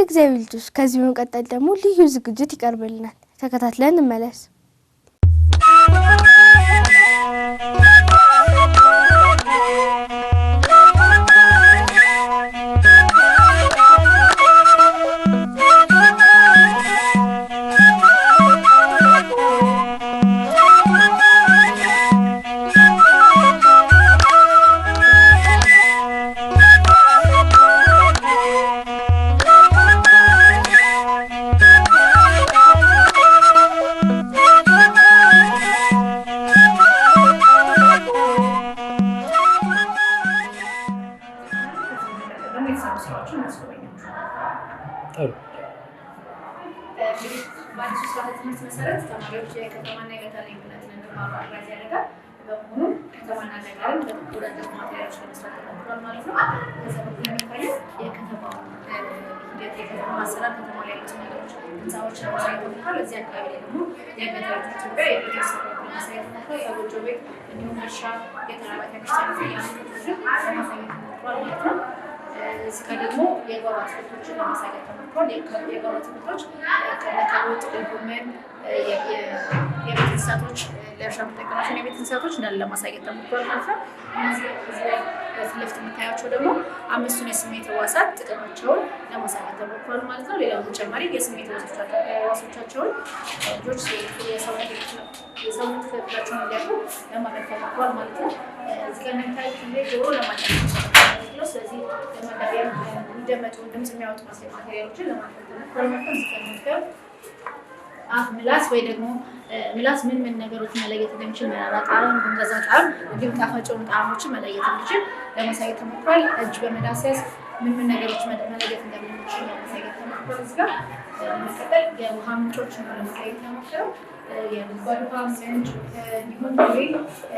እግዚአብሔር ልጆች ከዚህ በመቀጠል ደግሞ ልዩ ዝግጅት ይቀርብልናል። ተከታትለን እንመለስ። መሰረት ተማሪዎች የከተማና የገጠር ልዩነትን እንዲማሩ አድራጊ ያደርጋል። በመሆኑ ከተማና ገጠርን በሁለት ማቴሪያሎች ለመስራት ተሞክሯል ማለት ነው። ከዛ በኩል የሚታየው የከተማው ሂደት የከተማ አሰራር ከተማ ላይ ያሉት ነገሮች ህንፃዎች ለማሳየት ተሞክሯል። እዚህ አካባቢ ላይ ደግሞ የገጠር ኢትዮጵያ የቤተሰብ ለማሳየት ተሞክሯል። የጎጆ ቤት እንዲሁም እርሻ፣ ገጠር ቤተክርስቲያን ያሉትን ለማሳየት ተሞክሯል ማለት ነው። እዚህ ጋር ደግሞ የጓሮ አትክልቶችን ለማሳየት ተሞክሯል። የጓሮ አትክልቶች ከሮጥ ጎመን፣ የቤት እንስሳቶች ለእርሻ የምንጠቀማቸው የቤት እንስሳቶች እንዳለ ለማሳየት ተሞክሯል ማለት ነው። እነዚህ በፊት ለፊት የምታያቸው ደግሞ አምስቱን የስሜት ህዋሳት ጥቅማቸውን ለማሳየት ተሞክሯል ማለት ነው። ሌላው ተጨማሪ የስሜት ህዋሶቻቸውን ልጆች የሰውነት ክፍላቸውን እንዲያውቁ ለማድረግ ተሞክሯል ማለት ነው። እዚህ ጋር የምታዩት ጆሮ ለማዳመጥ ነው። ስለዚህ ለማዳመጥ የሚደመጡ ድምጽ የሚያወጡ ማቴሪያሎችን ለማድረግ ተሞክሯል ማለት ነው። እዚህ ጋር የምታዩት አፍ፣ ምላስ ወይ ደግሞ ምላስ ምን ነገሮች መለየት እንደሚችል መራራ ጣዕም፣ ጉምዘዛ ጣዕም እንዲሁም ጣፋጭ የሆኑ ጣዕሞችን መለየት እንደሚችል ለማሳየት ተሞክሯል። እጅ በመዳሰስ ምን ነገሮች መለየት እንደሚችል ለማሳየት ተሞክሯል። እዚህ ጋር በመቀጠል የውሃ ምንጮችን ለማሳየት ተሞክሯል። የጉድጓድ ውሃ ምንጭ እንዲሁም ኩሬ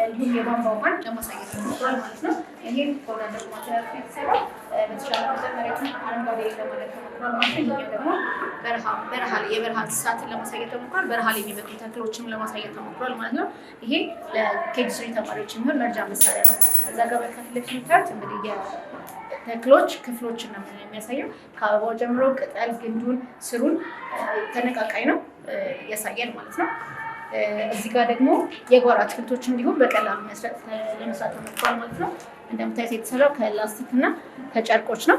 እንዲሁም የቧንቧ ውሃን ለማሳየት ተሞክሯል ማለት ነው። ይህም ከወዳደቁ ማቴሪያል የተሰራው በተሻለ መጠን መሬቱን አረንጓዴ ለማድረግ ተሞክሯል ማለት ነው። ይህ ደግሞ የበረሃ እንስሳትን ለማሳየት ተሞክሯል። በረሃ ላይ የሚበቅሉ ተክሎችንም ለማሳየት ተሞክሯል ማለት ነው። ይሄ ለኬጂ 3 ተማሪዎች የሚሆን መርጃ መሳሪያ ነው። እዛ ጋር ከፊት ለፊት የምታዩት እንግዲህ የተክሎች ክፍሎችን ነው የሚያሳየው። ከአበባው ጀምሮ ቅጠል፣ ግንዱን፣ ስሩን ተነቃቃይ ነው ያሳያል ማለት ነው። እዚህ ጋር ደግሞ የጓሮ አትክልቶች እንዲሁም በቀላሉ ለመስራት ተሞክሯል ማለት ነው። እንደምታዩት የተሰራው ከላስቲክ እና ከጨርቆች ነው።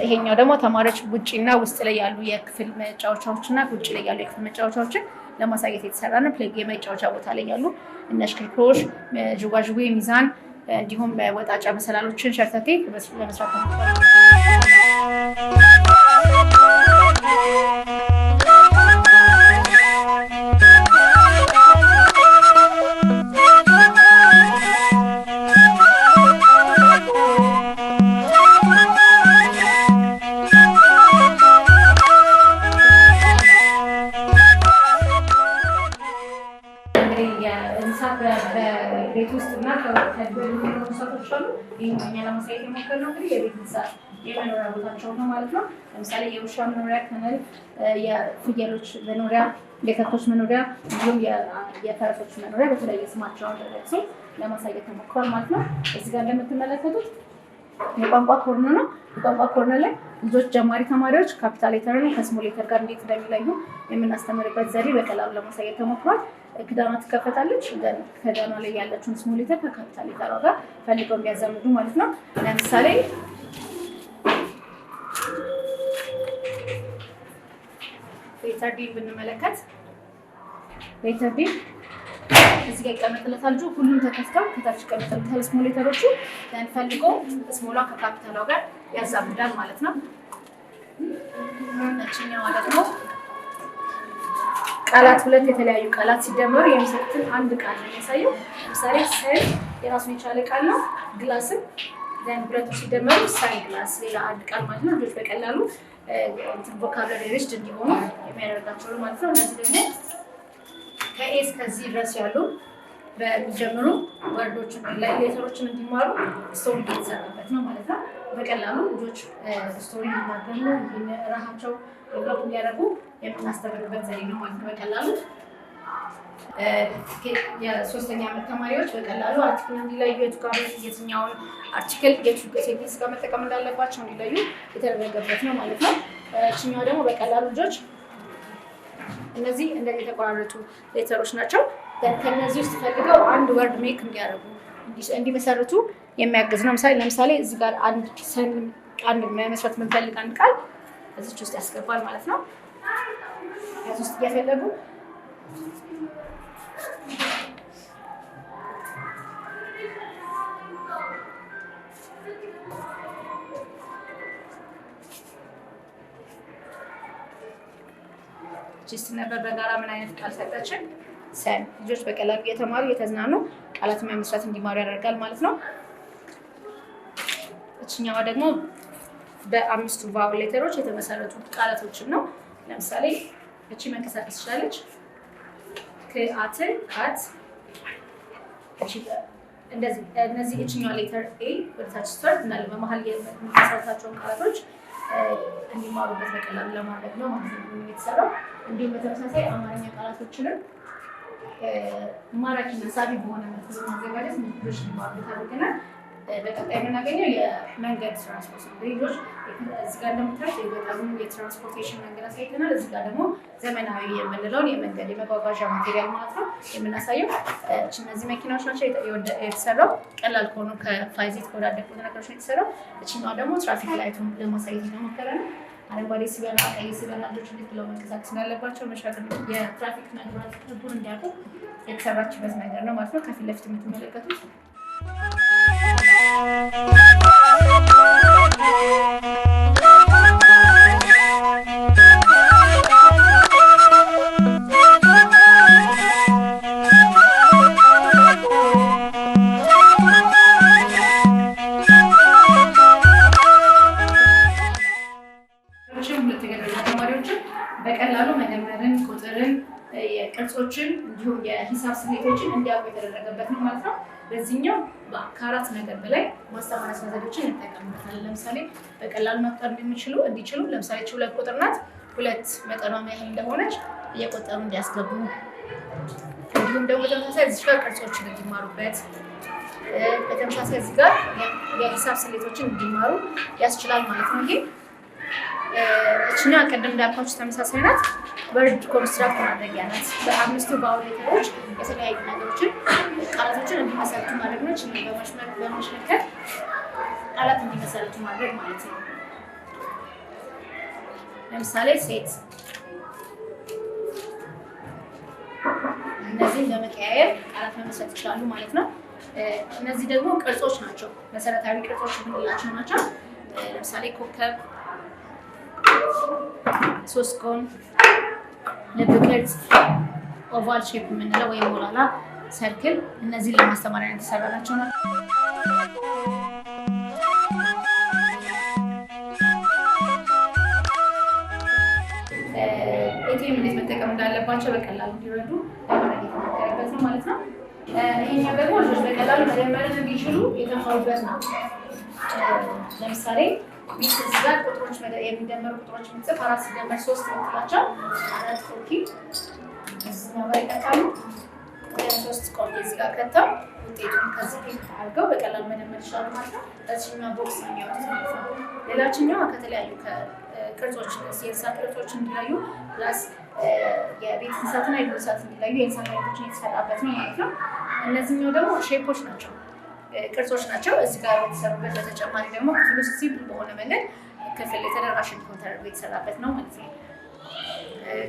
ይሄኛው ደግሞ ተማሪዎች ውጪና ውስጥ ላይ ያሉ የክፍል መጫወቻዎችና ውጪ ላይ ያሉ የክፍል መጫወቻዎችን ለማሳየት የተሰራ ነው። ፕሌይ የመጫወቻ ቦታ ላይ ያሉ እነ ሽክርክሮሽ፣ ዥዋዥዌ፣ ሚዛን እንዲሁም ወጣጫ መሰላሎችን ሸርተቴ ለመስራት ተሞክሯል። ቤት ውስጥ እና እንስሳቶች አሉ። ይህም እኛ ለማሳየት የሞከርነው እንግዲህ የቤት እንስሳት የመኖሪያ ቦታቸው ነው ማለት ነው። ለምሳሌ የውሻ መኖሪያ ከነል፣ የፍየሎች መኖሪያ፣ የከብቶች መኖሪያ እንዲሁም የፈረሶች መኖሪያ በተለያየ ስማቸውን ተጠቅሶ ለማሳየት ተሞክሯል ማለት ነው። እዚህ ጋር እንደምትመለከቱት የቋንቋ ኮርነር ነው። የቋንቋ ኮርነር ላይ ልጆች ጀማሪ ተማሪዎች ካፒታል ሌተርን ከስሞል ሌተር ጋር እንዴት እንደሚለዩ የምናስተምርበት ዘዴ በቀላሉ ለማሳየት ተሞክሯል። ክዳኗ ትከፈታለች። ክዳኗ ላይ ያለችውን ስሞል ሌተር ከካፒታል ሌተሯ ጋር ፈልገው እንዲያዛምዱ ማለት ነው። ለምሳሌ ሌተር ዲ ብንመለከት ሌተር ዲ እዚህ ጋር ይቀመጥለታል። ሁሉም ተከፍተው ከታች ይቀመጥለታል ስሞል ሌተሮቹ። ፈልጎ ስሞሏ ከካፒታሏ ጋር ያዛምዳል ማለት ነው። እችኛዋ ደግሞ ቃላት፣ ሁለት የተለያዩ ቃላት ሲደመሩ የሚሰጡትን አንድ ቃል ነው የሚያሳየው። ለምሳሌ ሰን የራሱን የቻለ ቃል ነው። ግላስን ሁለቱ ሲደመሩ ሳይ ግላስ ሌላ አንድ ቃል ማለት ነው። ልጆች በቀላሉ ቮካብላሪ ሪችድ እንዲሆኑ የሚያደርጋቸው ማለት ነው። እነዚህ ደግሞ ከኤ እስከዚህ ድረስ ያሉ በሚጀምሩ ወርዶችን ላይ ሌተሮችን እንዲማሩ ስቶሪ የተሰራበት ነው ማለት ነው። በቀላሉ ልጆች ስቶሪ እንዲናገሩ ራሳቸው ዴቨሎፕ እንዲያደርጉ የምናስተምርበት ዘዴ ነው ማለት ነው። በቀላሉ የሶስተኛ ዓመት ተማሪዎች በቀላሉ አርቲክል እንዲለዩ የትኛውን አርቲክል ሴንቴንስ ጋር መጠቀም እንዳለባቸው እንዲለዩ የተደረገበት ነው ማለት ነው። እችኛዋ ደግሞ በቀላሉ ልጆች እነዚህ እንደዚህ የተቆራረጡ ሌተሮች ናቸው። ከነዚህ ውስጥ ፈልገው አንድ ወርድ ሜክ እንዲያደርጉ እንዲመሰርቱ የሚያግዝ ነው። ለምሳሌ እዚህ ጋር አንድ መስራት የምንፈልግ አንድ ቃል እዚች ውስጥ ያስገባል ማለት ነው። ከዚህ ውስጥ እየፈለጉ ነበር በጋራ ምን አይነት ቃል ሰጠችን? ሰን። ልጆች በቀላሉ እየተማሩ እየተዝናኑ ቃላት መመስረት እንዲማሩ ያደርጋል ማለት ነው። እችኛዋ ደግሞ በ5 ቫውል ሌተሮች የተመሰረቱ ቃላቶችን ነው። ለምሳሌ እቺ መንቀሳቀስ ትችላለች። ክአትን፣ ካት። እንደዚህ እነዚህ እችኛዋ ሌተር ኤ ወደ ታች ስትወርድ እና በመሀል የሚመሰረታቸውን ቃላቶች እንዲማሩበት በቀላሉ ለማድረግ ነው ማለት ነው የተሰራው። እንዲሁም በተመሳሳይ አማርኛ ቃላቶችንም ማራኪና ሳቢ በሆነ መልኩ በማዘጋጀት ልጆች እንዲማሩበት አድርገናል። በቀጣይ የምናገኘው የመንገድ ትራንስፖርት ነው። ልጆች እዚህ ጋር እንደምታዩት የገጠሩን የትራንስፖርቴሽን መንገድ አሳይተናል። እዚህ ጋር ደግሞ ዘመናዊ የምንለውን የመንገድ የመጓጓዣ ማቴሪያል ማለት ነው የምናሳየው። እነዚህ መኪናዎች ናቸው የተሰራው ቀላል ከሆኑ ከፋይዚት ከወዳደቁ ነገሮች ነው የተሰራው። እችኛዋ ደግሞ ትራፊክ ላይቱን ለማሳየት የተሞከረ ነው። አረንጓዴ ሲበራ ቀይ ሲበራ ልጆች እንዴት ብለው መንቀሳቀስ እንዳለባቸው መሻገር የትራፊክ መብራት ህጉን እንዲያውቁ የተሰራችበት ነገር ነው ማለት ነው። ከፊት ለፊት የምትመለከቱት በቀላሉ መደመርን፣ ቁጥርን፣ ቅርጾችን እንዲሁም የሂሳብ ስሌቶችን እንዲያውቁ የተደረገበት ነው ማለት ነው። በዚህኛው ከ4 ነገር በላይ ማስተማሪያ ዘዴዎችን እንጠቀምበታለን። ለምሳሌ በቀላሉ መቁጠር እንዲችሉ ለምሳሌ 2 ቁጥር ናት። 2 መጠኗ ያህል እንደሆነች እየቆጠሩ እንዲያስገቡ፣ እንዲሁም ደግሞ በተመሳሳይ እዚህ ጋር ቅርጾችን እንዲማሩበት፣ በተመሳሳይ እዚህ ጋር የሂሳብ ስሌቶችን እንዲማሩ ያስችላል ማለት ነው። ይሄ እችኛ ቀደም እንዳልኳችሁ ተመሳሳይ ናት። ወርድ ኮንስትራክት ማድረጊያ ናት። በ5 ቫውል ሌተሮች የተለያዩ ነገሮችን ቃላቶችን እንዲመሰርቱ ማድረግ ነው። እችኛ በማሽመልከት ቃላት እንዲመሰርቱ ማድረግ ማለት ነው። ለምሳሌ ሴት፣ እነዚህን በመቀያየር ቃላት መመስረት ይችላሉ ማለት ነው። እነዚህ ደግሞ ቅርጾች ናቸው። መሰረታዊ ቅርጾች የምንላቸው ናቸው። ለምሳሌ ኮከብ፣ 3 ኮን፣ ልብ ቅርጽ፣ ኦቫል ሼፕ የምንለው ወይም ሞላላ፣ ሰርክል እነዚህን ለማስተማሪያ የተሰራ ናቸው ነው። ኤቲኤም እንዴት መጠቀም እንዳለባቸው በቀላሉ እንዲረዱ ለማድረግ የተሞከረበት ነው ማለት ነው። ይሄኛው ደግሞ ልጆች በቀላሉ መደመርን እንዲችሉ የተማሩበት ነው። ለምሳሌ እዚህ ጋር ቁጥሮች የሚደመሩ ቁጥሮች ምንጽፍ 4 ሲደመር 3 ምትላቸው 4 ኮፒ እዚህኛው ላይ ይቀጣሉ። 3 ኮፒ እዚህ ጋር ከተው ውጤቱን ከዚህ ፊት አድርገው በቀላሉ መደመር ይችላሉ ማለት ነው። እዚህኛው ቦክስ ነው የሚያወጡት ማለት ነው። ሌላችኛው ከተለያዩ ቅርጾች የእንስሳት ቅርጾች እንዲለዩ ፕላስ የቤት እንስሳትና የዱር እንስሳት እንዲለዩ የእንስሳት አይነቶችን የተሰራበት ነው ማለት ነው። እነዚህኛው ደግሞ ሼፖች ናቸው፣ ቅርጾች ናቸው። እዚህ ጋር የተሰሩበት በተጨማሪ ደግሞ ክፍል ውስጥ ሲምፕል በሆነ መንገድ ክፍል የተደራሽ እንዲሆን ተደርጎ የተሰራበት ነው ማለት ነው።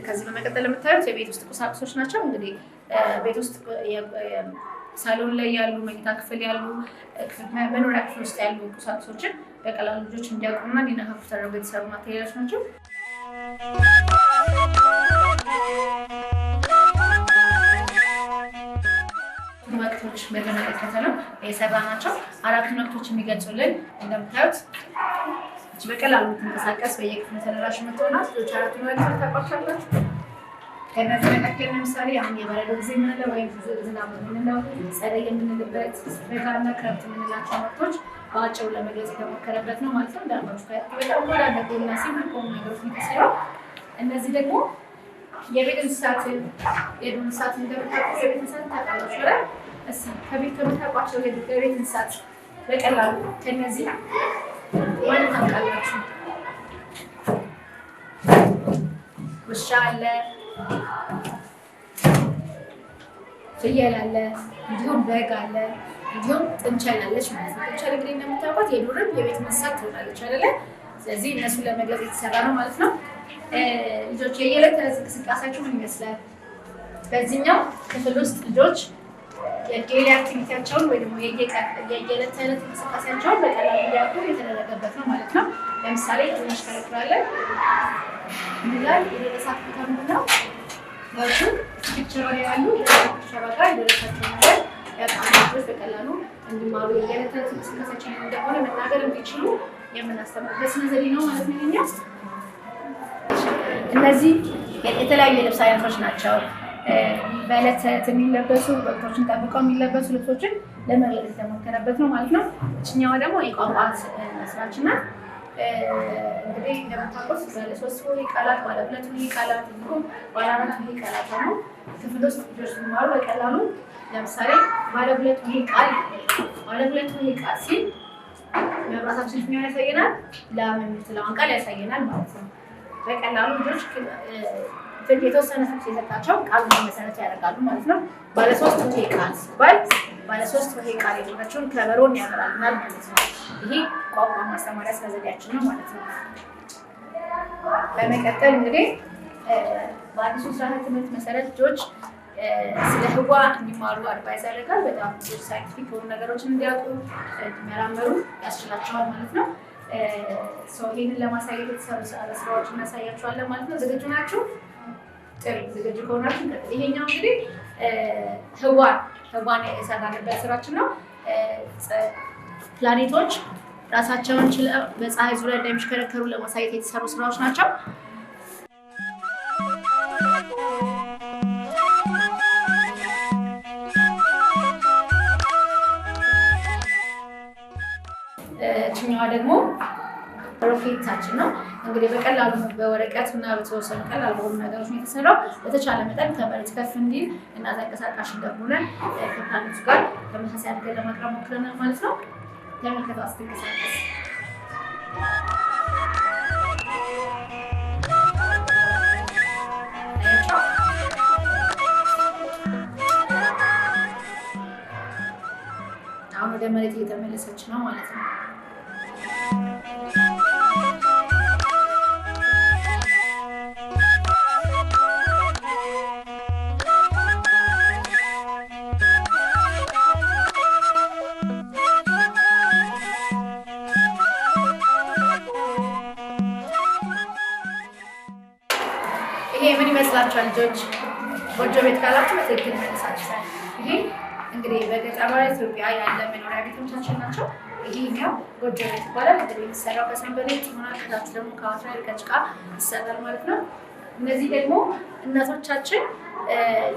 ከዚህ በመቀጠል የምታዩት የቤት ውስጥ ቁሳቁሶች ናቸው። እንግዲህ ቤት ውስጥ ሳሎን ላይ ያሉ፣ መኝታ ክፍል ያሉ፣ መኖሪያ ክፍል ውስጥ ያሉ ቁሳቁሶችን በቀላሉ ልጆች እንዲያውቁና እንዲነካኩ ተደርጎ የተሰሩ ማቴሪያሎች ናቸው። ወቅቶች በተመለከተ ነው የሰራ ናቸው። 4 ወቅቶች የሚገልጹልን እንደምታዩት በቀላሉ የምትንቀሳቀስ በየክፍሉ ተደራሽ የምትሆን ልጆች 4 ወቅቶች ታውቋቸዋላችሁ። ከእነዚህ መካከል ለምሳሌ አሁን የበረዶ ጊዜ የምንለው ወይም ዝናብ የምንለው፣ ጸደይ የምንልበት፣ በጋና ክረምት የምንላቸው ወቅቶች በአጭሩ ለመግለጽ የተሞከረበት ነው ማለት ነው። እንዳልኳችሁ በጣም ወዳደቁና ሲምፕል ከሆኑ ነገሮች የተሰራው። እነዚህ ደግሞ የቤት እንስሳትን የዱር እንስሳትን እንደምታውቁ የቤት እንስሳትን ታውቃላችሁ አይደል? እስኪ ከቤት ከምታውቋቸው የቤት እንስሳት በቀላሉ ከነዚህ ማን ታውቃላችሁ? ውሻ አለ፣ ፍየል አለ፣ እንዲሁም በግ አለ፣ እንዲሁም ጥንቸል አለች ማለት ነው። ጥንቸል እንግዲህ እንደምታውቋት የዱርም የቤት እንስሳት ትሆናለች አይደለ? ስለዚህ እነሱን ለመግለጽ የተሰራ ነው ማለት ነው። ልጆች የየዕለት ተዕለት እንቅስቃሴያችሁ ምን ይመስላል? በዚህኛው ክፍል ውስጥ ልጆች የዴይሊ አክቲቪቲያቸውን ወይ ደግሞ የየዕለት ተዕለት እንቅስቃሴያቸውን በቀላሉ እንዲያውቁ የተደረገበት ነው ማለት ነው። ለምሳሌ እናሽከረክራለን ይላል። የደረሳት ቦታ ምንድን ነው? ወርሹ ፒክቸር ላይ ያሉ ፒክቸር ጋር የደረሳቸው ነገር ያውቃሉ። ልጆች በቀላሉ እንዲማሩ የየዕለት ተዕለት እንቅስቃሴያቸውን እንደሆነ መናገር እንዲችሉ የምናስተምርበት ስነ ዘዴ ነው ማለት ነው። እኛ እነዚህ የተለያዩ የልብስ አይነቶች ናቸው። በዕለት ተዕለት የሚለበሱ ወቅቶችን ጠብቀው የሚለበሱ ልብሶችን ለመግለጽ የተሞከረበት ነው ማለት ነው። እችኛዋ ደግሞ የቋንቋ ስራችን ናት። እንግዲህ እንደምታውቁት ባለ 3 ሆሄ ቃላት፣ ባለ 2 ሆሄ ቃላት እንዲሁም ባለ 4 ሆሄ ቃላት ነው። ክፍል ውስጥ ልጆች ሲማሩ በቀላሉ ለምሳሌ ባለ 2 ሆሄ ቃል ሲል መብራታችን ምን ያሳየናል? ላም የምትለውን ቃል ያሳየናል ማለት ነው። በቀላሉ ልጆች የተወሰነ ፍች የሰጣቸው ቃል መሰረት ያደርጋሉ ማለት ነው። ባለ 3 ሆሄ ቃል ሲባል ባለ 3 ሆሄ ቃል የሆነችውን ከበሮን ያበራልናል ማለት ነው። ይሄ ቋንቋ ማስተማሪያ ስነ ዘዴያችን ነው ማለት ነው። በመቀጠል እንግዲህ በአዲሱ ስርዓተ ትምህርት መሰረት ልጆች ስለ ህዋ እንዲማሩ አድቫይስ ያደርጋል። በጣም ብዙ ሳይንቲፊክ የሆኑ ነገሮችን እንዲያውቁ እንዲመራመሩ ያስችላቸዋል ማለት ነው። ይህንን ለማሳየት የተሰሩ ስራዎች እናሳያቸዋለን ማለት ነው። ዝግጁ ናችሁ? ጥሩ። ዝግጁ ከሆናችሁ ይሄኛው እንግዲህ ህዋን የሰራንበት ስራችን ነው። ፕላኔቶች ራሳቸውን ችለው በፀሐይ ዙሪያ እንደሚሽከረከሩ ለማሳየት የተሰሩ ስራዎች ናቸው። እችኛዋ ደግሞ ሮኬታችን ነው። እንግዲህ በቀላሉ በወረቀት እና በተወሰኑ ቀላል በሆኑ ነገሮች ነው የተሰራው። በተቻለ መጠን ከመሬት ከፍ እንዲል እና ተንቀሳቃሽ እንደሆነ ከፕላኔቱ ጋር ተመሳሳይ አድርገን ለማቅረብ ሞክረናል ማለት ነው። ተመልከቱ ስትንቀሳቀስ አሁን ወደ መሬት እየተመለሰች ነው ማለት ነው። ይሄ ምን ይመስላችኋል ልጆች? ጎጆ ቤት ካላችሁ በትክክል መልሳችኋል። ይሄ እንግዲህ በገጠሯ ኢትዮጵያ ያለ መኖሪያ ቤቶቻችን ናቸው። ይሄኛው ጎጆ ቤት ይባላል። እንግዲህ የሚሰራው ከሰንበሌጥ ይሆናል። ከታች ደግሞ ከአፈር ከጭቃ ይሰራል ማለት ነው። እነዚህ ደግሞ እናቶቻችን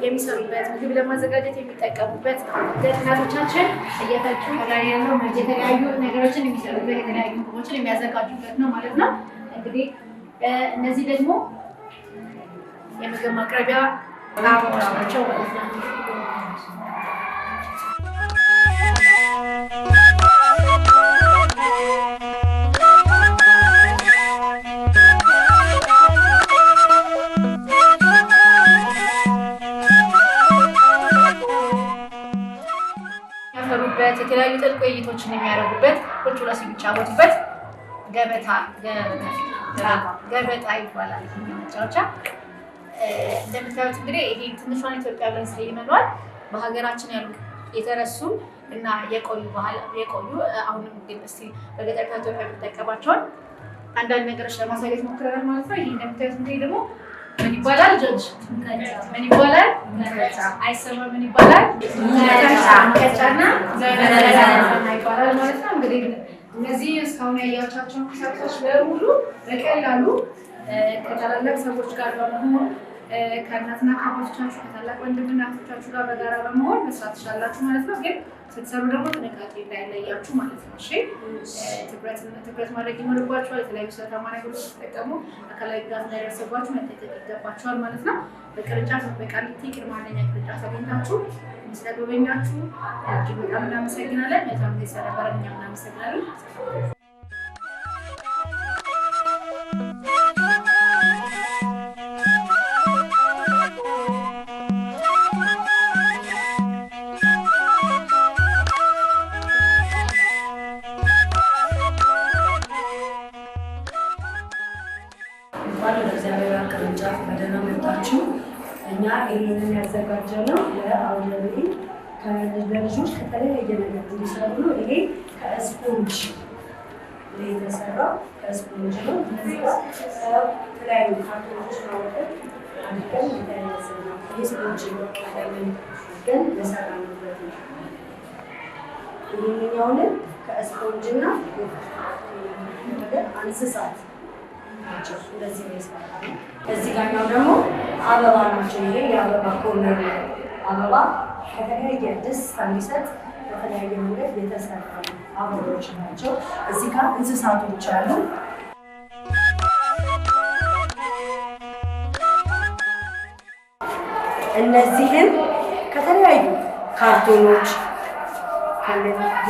የሚሰሩበት ምግብ ለማዘጋጀት የሚጠቀሙበት ነው። እናቶቻችን እየፈጩ የተለያዩ ነገሮችን የሚሰሩበት የተለያዩ ምግቦችን የሚያዘጋጁበት ነው ማለት ነው። እንግዲህ እነዚህ ደግሞ የምግብ ማቅረቢያ ጣውላዎች ናቸው ማለት ነው። የሚያፈሩበት የተለያዩ ጥልቅ ውይይቶችን የሚያደርጉበት ቁጭ ብለው የሚጫወቱበት ገበጣ ይባላል መጫወቻ። እንደምታዩት እንግዲህ ይሄ ትንሿን ኢትዮጵያ ብለን ሰይመኗል። በሀገራችን ያሉ የተረሱ እና የቆዩ አሁንም ግን እስቲ በገጠር ኢትዮጵያ የሚጠቀማቸውን አንዳንድ ነገሮች ለማሳየት ሞክረናል ማለት ነው። ይሄ እንደምታዩት እንግዲህ ደግሞ ምን ይባላል ልጆች? ምን ይባላል? አይሰማ ምን ይባላል? ከጫና ይባላል ማለት ነው። እንግዲህ እነዚህ እስካሁን ያያቻቸውን ቁሳቁሶች በሙሉ በቀላሉ ከታላላቅ ሰዎች ጋር በመሆን ከእናትና ከአባቶቻችሁ ከታላቅ ወንድምና እህቶቻችሁ ጋር በጋራ በመሆን መስራት ትችላላችሁ ማለት ነው። ግን ስትሰሩ ደግሞ ጥንቃቄ እንዳይለያችሁ ማለት ነው። እሺ ትኩረት ማድረግ ይኖርባችኋል። የተለያዩ ስለታማ ነገሮች ስትጠቀሙ አካላዊ ጉዳት እንዳይደርስባችሁ መጠንቀቅ ይገባችኋል ማለት ነው። በቅርንጫፍ በቃሊቲ ቅድመ አንደኛ ቅርንጫፍ አግኝታችሁ ስለጎበኛችሁ እጅግ በጣም እናመሰግናለን። መልካም ጊዜ ስለነበረን እኛም እናመሰግናለን። ቅርንጫፍ በደህና መጣችሁ። እኛ ይህንን ያዘጋጀነው ለአውደ ርዕይ ለልጆች ከተለያየ ነገር እንዲሰሩ ነው። ይሄ ከስፖንጅ የተሰራው ከስፖንጅ ነው። እነዚህ ከተለያዩ ካርቶኖች ማውጣት አድርገን የተያያዘ ነው። ይህ ስፖንጅ ቀለምን ግን የሰራንበት ነው። ይህኛውንም ከስፖንጅና እንስሳት ናቸው። እንደዚህ ነው የሰራነው። እዚህ ጋርኛው ደግሞ አበባ ናቸው። ይሄ የአበባ ኮርነር አበባ ከተለያየ ደስታ የሚሰጥ በተለያየ መንገድ የተሰራ አበቦች ናቸው። እዚህ ጋር እንስሳቶች አሉ። እነዚህም ከተለያዩ ካርቶኖች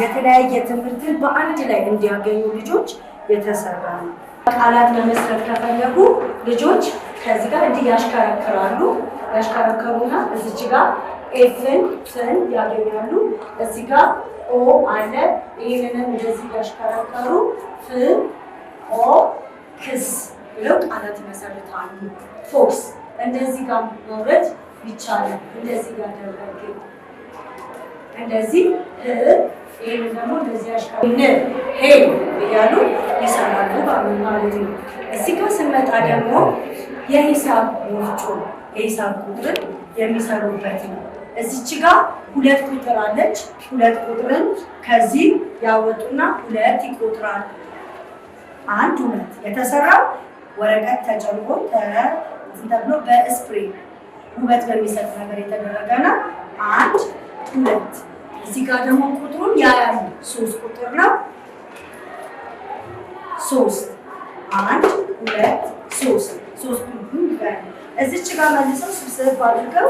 የተለያየ ትምህርትን በአንድ ላይ እንዲያገኙ ልጆች የተሰራ ነው። ቃላት መመስረት ከፈለጉ ልጆች ከዚህ ጋር እንዲህ ያሽከረክራሉ። ያሽከረከሩና እዚች ጋር ኤፍን ስን ያገኛሉ። እዚህ ጋር ኦ አለ። ይህንንም እንደዚህ ያሽከረከሩ ፍ ኦ ክስ ብለው ቃላት ይመሰርታሉ። ፎክስ እንደዚህ ጋር መውረድ ይቻላል። እንደዚህ ጋር ደረግ እንደዚህ ይህንን ደግሞ እንደዚህ ያሽከረክሩ ሄ እያሉ ይሰራሉ ማለት ነው። እዚህ ጋር ስንመጣ ደግሞ የሂሳብ ወፍጮ የሂሳብ ቁጥርን የሚሰሩበት ነው። እዚች ጋር 2 ቁጥር አለች። 2 ቁጥርን ከዚህ ያወጡና 2 ይቆጥራል። 1 2 የተሰራው ወረቀት ተጨምቆ ተብሎ በስፕሬ ውበት በሚሰጥ ነገር የተደረገና 1 2 እዚህ ጋር ደግሞ ቁጥሩን ያያሉ። 3 ቁጥር ነው። 3 1 2 3 ቁጥሩን ያያሉ። እዚች ጋር መልሰው ስብስብ አድርገው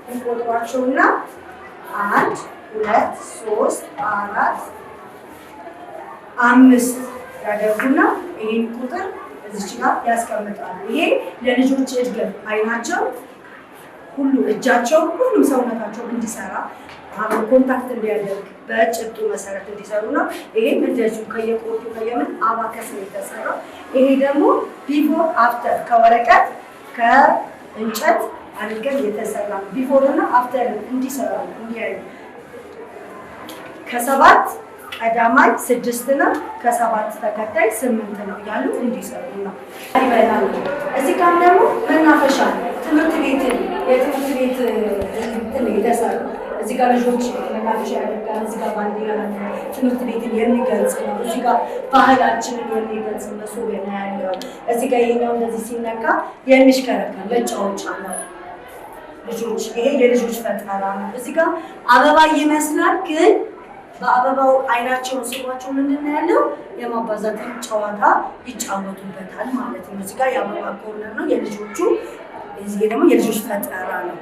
ይቆጥሯቸውና 1 2 3 4 5 ያደርጉና ይሄን ቁጥር እዚች ጋር ያስቀምጣሉ። ይሄ ለልጆች እድገት አይናቸው ሁሉ እጃቸው ሁሉም ሰውነታቸው እንዲሰራ አሁን ኮንታክት እንዲያደርግ በጭብጡ መሰረት እንዲሰሩ ነው። ይሄም እንደዚሁ ከየቆርጡ ከየምን አባከስ ነው የተሰራው። ይሄ ደግሞ ቢፎር አፍተር ከወረቀት ከእንጨት አድርገን የተሰራ ነው። ቢፎር እና አፍተር እንዲሰሩ እንዲያዩ ከ7 ቀዳማይ 6 ነው፣ ከ7 ተከታይ 8 ነው ያሉ እንዲሰሩ ነው። ይበላል። እዚህ ጋር ደግሞ መናፈሻ ትምህርት ቤት የትምህርት ቤት እንትን የተሰራ እዚህ ጋር ልጆች መናፈሻ ያደርጋል። እዚህ ጋር ባንዲራ ትምህርት ቤትን የሚገልጽ ነው። እዚህ ጋር ባህላችንን የሚገልጽ መሶብ ነው ያለው። እዚህ ጋር ይሄኛው እንደዚህ ሲነካ የሚሽከረከር መጫወቻ ነው። ልጆች ይሄ የልጆች ፈጠራ ነው። እዚህ ጋር አበባ ይመስላል ግን በአበባው አይናቸውን ስሏቸው ምንድን ነው ያለው የማባዛትን ጨዋታ ይጫወቱበታል ማለት ነው። እዚህ ጋር የአበባ ኮርነር ነው የልጆቹ። እዚህ ደግሞ የልጆች ፈጠራ ነው።